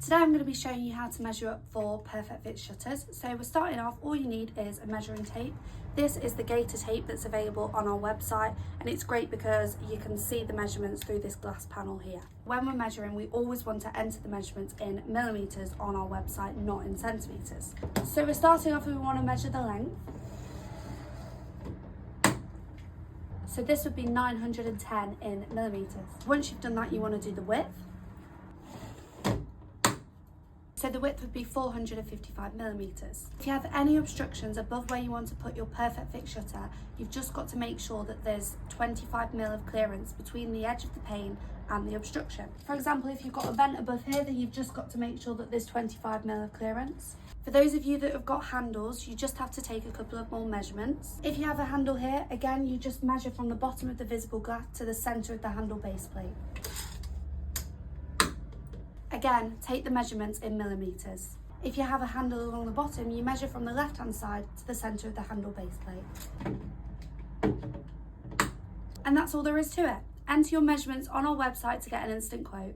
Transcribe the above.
Today I'm going to be showing you how to measure up for perfect fit shutters. So we're starting off, all you need is a measuring tape. This is the Gator tape that's available on our website, and it's great because you can see the measurements through this glass panel here. When we're measuring, we always want to enter the measurements in millimetres on our website, not in centimetres. So we're starting off and we want to measure the length. So this would be 910 in millimetres. Once you've done that, you want to do the width. So the width would be 455 millimetres. If you have any obstructions above where you want to put your perfect fit shutter, you've just got to make sure that there's 25 mil of clearance between the edge of the pane and the obstruction. For example, if you've got a vent above here, then you've just got to make sure that there's 25 mil of clearance. For those of you that have got handles, you just have to take a couple of more measurements. If you have a handle here, again, you just measure from the bottom of the visible glass to the centre of the handle base plate. Again, take the measurements in millimetres. If you have a handle along the bottom, you measure from the left-hand side to the centre of the handle base plate. And that's all there is to it. Enter your measurements on our website to get an instant quote.